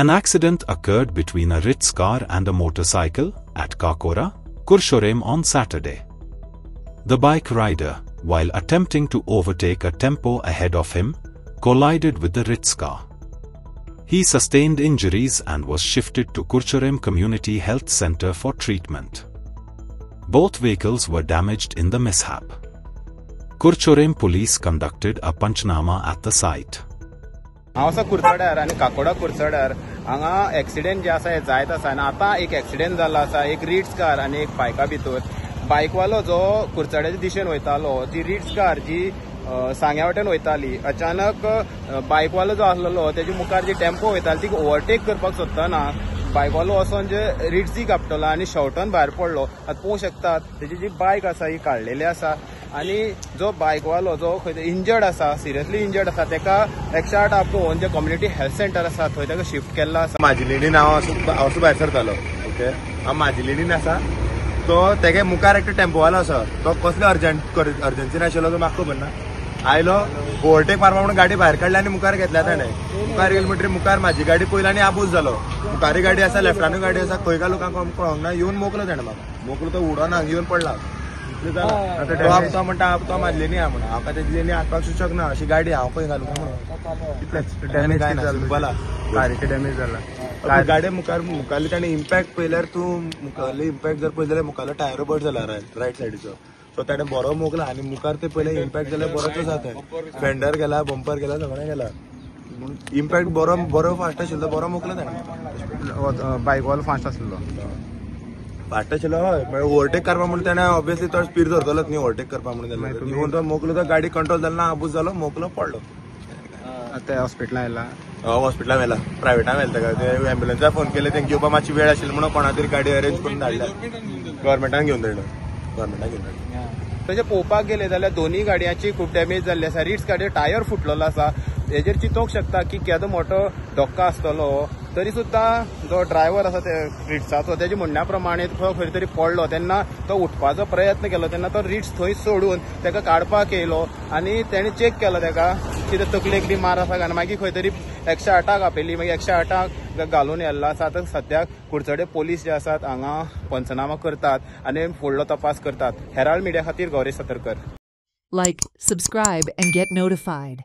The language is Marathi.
An accident occurred between a Ritz car and a motorcycle at Kakora, Kurshorem on Saturday. The bike rider, while attempting to overtake a tempo ahead of him, collided with the Ritz car. He sustained injuries and was shifted to Kurshorem Community Health Center for treatment. Both vehicles were damaged in the mishap. Kurshorem police conducted a Panchnama at the site. हांव कुर्चड्यार आनी काकोडा कुर्चड्यार हांगा एक्सिडेंट जे आसा हे जायत आसा आनी आतां एक एक्सिडेंट जाल्लो आसा एक रिट्स कार आनी एक बायका भितर बायकवालो जो कुर्चड्याच्या दिशेन वयतालो ती रिट्स कार जी सांग्या वाटेन वयताली अचानक बायकवालो जो आसलेलो तेजे मुखार जी टेम्पो वयताली ती ओवरटेक करपाक सोदतना बायकवालो वचोन जे रिट्सीक आपटलो आनी शेवटोन भायर पडलो आतां पळोवंक शकतात तेजी जी बायक आसा ही काडलेली आसा आनी जो बायकवालो जो खंय इंजर्ड आसा सिरियसली इंजर्ड आसा तेका 108 आपटून जे कम्युनिटी हेल्थ सेंटर आसा थंय तेका शिफ्ट केल्लो आसा. म्हाजी लेडीन हांव भायर सरतालो ओके हांव म्हाजी लेडीन आसा तो तेगे मुखार एक टेम्पोवालो आसा तो कसले अर्जंसीन आशिल्लो तो म्हाका खबर ना आयलो ओवरटेक मारपा म्हणून गाडी भायर काडली आनी मुखार घेतल्या ताणें मुखार गेली म्हणटरी मुखार म्हाजी गाडी पयली आनी आबूज जालो मुखारी गाडी आसा लेफ्टानूय गाडी आसा खंय काय लोकांक कळोंक ना येवन मोकलो ताणें म्हाका मोकलो तो उडोना येवन पडला तो म्हणटा तो म्हाजी लेनी आहा म्हणून हांव काय तेजी लेनी हाडपाक शकना अशी गाडी हांव खंय घालूं म्हणून इतलेंच डॅमेज काय ना बोला गाडीचे डॅमेज जाला गाडी मुखारली ताणें इम्पॅक्ट पयल्यार तूं मुखारली इम्पॅक्ट जर पळयत जाल्यार मुखारलो टायरो बट जाला रायट सायडीचो सो ताणें बरो मोकला आनी मुखार ते पयले इम्पॅक्ट जाल्यार बरोच आसा थंय फेंडर गेला बंपर गेला सगळें गेला इम्पॅक्ट बरो फास्ट आशिल्लो बरो मोकलो ताणें बायकवालो फास्ट आसलो फास्ट आशिल्लो हय ओवरटेक करपा म्हणून ताणें ऑब्वियसली तो स्पीड धरतलोच न्ही ओवरटेक करपा म्हणून तो मोकलो तो गाडी कंट्रोल जालो ना आबूज जालो मोकलो पडलो आतां हॉस्पिटलान आयला हॉस्पिटलान व्हेला प्रायवेटान व्हेला ताका ते एम्ब्युलन्साक फोन केले तेंका घेवपा मातशी वेळ आशिल्ली म्हणून कोणा तरी गाडी अरेंज करून धाडल्या गव्हर्मेंटान घेवन धाडलो गव्हर्मेंटान घेवन धाडलो तशें पळोवपाक गेले जाल्यार दोनूय गाडयांची खूब डॅमेज जाल्ली आसा रिट्स गाडये टायर फुटलेलो आसा हेजेर चिंतूंक शकता की केदो मोठो धक्को आसतलो तरी सुद्दां जो ड्रायव्हर आसा ते रिट्साचो तेजे म्हणण्या प्रमाणे तो खंय तरी पडलो तेन्ना तो उठपाचो प्रयत्न केलो तेन्ना तो रिट्स थंय सोडून ताका काडपाक येयलो आनी तेणें चॅक केलो ताका कितें तकलेक बी मार आसा काय मागीर खंय तरी 108 आपयली मागीर 108 घालून येल्लो आसा आतां सद्याक कुडचडे पोलीस जे आसात हांगा पंचनामा करतात आनी फुडलो तपास करतात. हेराल्ड मिडिया खातीर Gauri Satarkar. Like, subscribe and get notified.